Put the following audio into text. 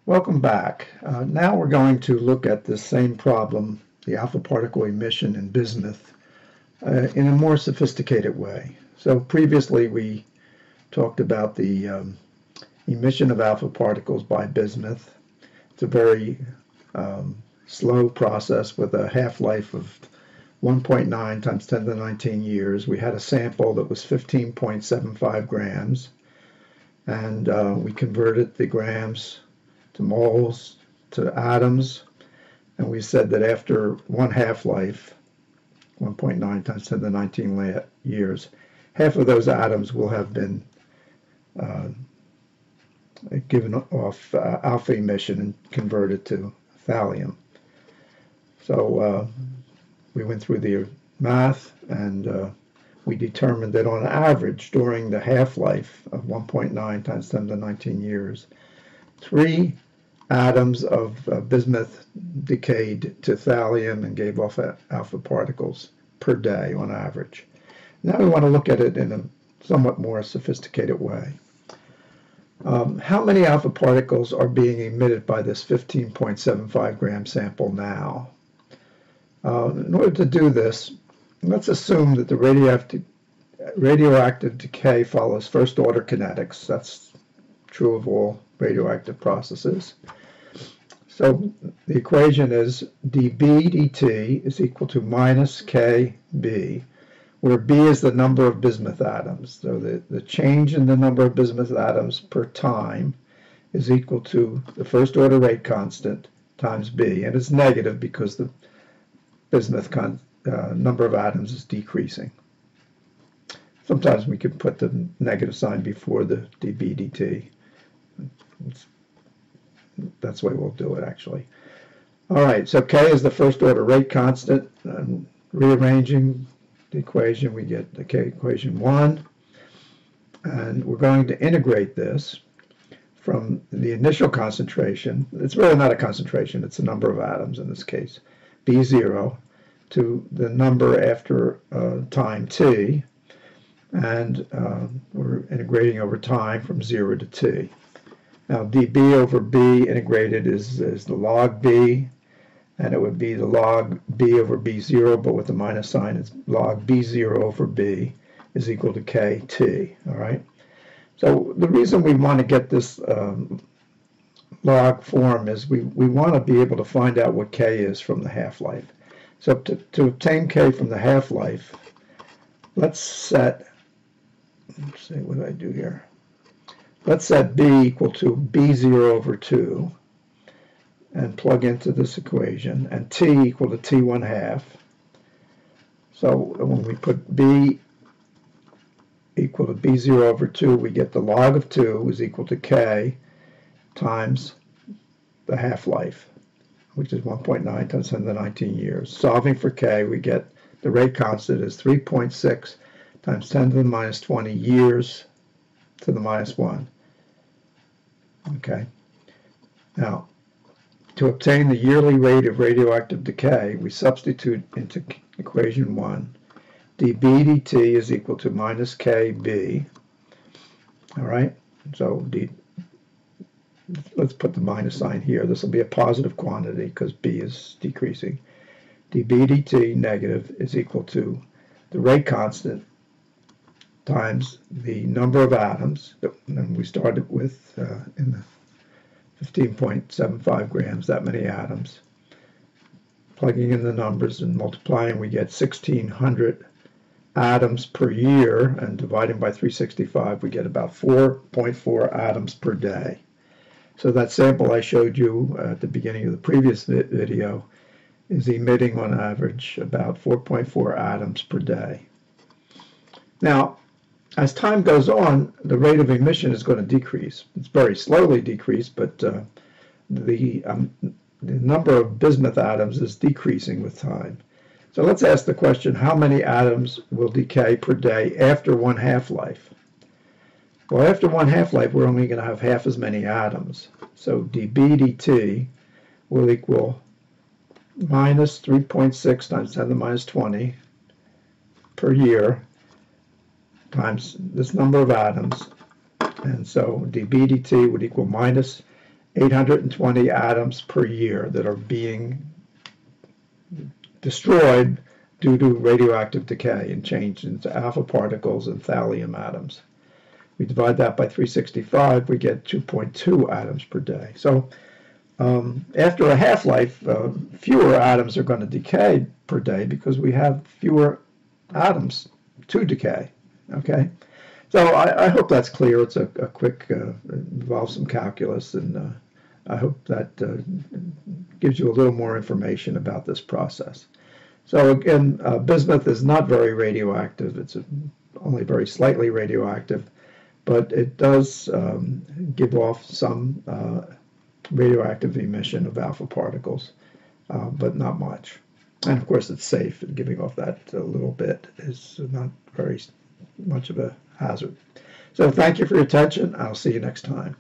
Welcome back. Now we're going to look at the same problem, the alpha particle emission in bismuth, in a more sophisticated way. So previously we talked about the emission of alpha particles by bismuth. It's a very slow process with a half-life of 1.9 times 10 to the 19 years. We had a sample that was 15.75 grams, and we converted the grams to moles, to atoms, and we said that after one half-life, 1.9 times 10 to the 19 years, half of those atoms will have been given off alpha emission and converted to thallium. So we went through the math, and we determined that on average during the half-life of 1.9 times 10 to the 19 years, 3 atoms of bismuth decayed to thallium and gave off alpha particles per day on average. Now we want to look at it in a somewhat more sophisticated way. How many alpha particles are being emitted by this 15.75 gram sample now? In order to do this, let's assume that the radioactive decay follows first order kinetics. That's true of all radioactive processes. So the equation is dB dt is equal to minus kB, where B is the number of bismuth atoms. So the change in the number of bismuth atoms per time is equal to the first order rate constant times B, and it's negative because the bismuth number of atoms is decreasing. Sometimes we could put the negative sign before the dB dt. That's the way we'll do it, actually. All right, so K is the first order rate constant. Rearranging the equation, we get the K equation 1. And we're going to integrate this from the initial concentration. It's really not a concentration, it's the number of atoms in this case, B0, to the number after time t. And we're integrating over time from 0 to t. Now dB over B integrated is the log B, and it would be the log B over B0, but with the minus sign, it's log B0 over B is equal to KT, all right? So the reason we want to get this log form is we want to be able to find out what K is from the half-life. So to obtain K from the half-life, let's see, what do I do here? Let's set B equal to B0 over 2 and plug into this equation, and T equal to T1 half. So when we put B equal to B0 over 2, we get the log of 2 is equal to K times the half-life, which is 1.9 times 10 to the 19 years. Solving for K, we get the rate constant is 3.6 times 10 to the minus 20 years to the minus 1. Okay. Now, to obtain the yearly rate of radioactive decay, we substitute into equation 1. dB dt is equal to minus kB. All right. So let's put the minus sign here. This will be a positive quantity because B is decreasing. dB dt negative is equal to the rate constant times the number of atoms that we started with in the 15.75 grams, that many atoms. Plugging in the numbers and multiplying, we get 1,600 atoms per year, and dividing by 365, we get about 4.4 atoms per day. So that sample I showed you at the beginning of the previous video is emitting on average about 4.4 atoms per day. Now, as time goes on, the rate of emission is going to decrease. It's very slowly decreased, but the number of bismuth atoms is decreasing with time. So let's ask the question, how many atoms will decay per day after one half-life? Well, after one half-life, we're only going to have half as many atoms. So dB dt will equal minus 3.6 times 10 to the minus 20 per year times this number of atoms, and so dB dt would equal minus 820 atoms per year that are being destroyed due to radioactive decay and changed into alpha particles and thallium atoms. We divide that by 365, we get 2.2 atoms per day. So after a half-life, fewer atoms are going to decay per day because we have fewer atoms to decay. Okay, so I hope that's clear. It's a quick, involves some calculus, and I hope that gives you a little more information about this process. So again, bismuth is not very radioactive. It's only very slightly radioactive, but it does give off some radioactive emission of alpha particles, but not much. And of course, it's safe, and giving off that a little bit is not very much of a hazard. So thank you for your attention. I'll see you next time.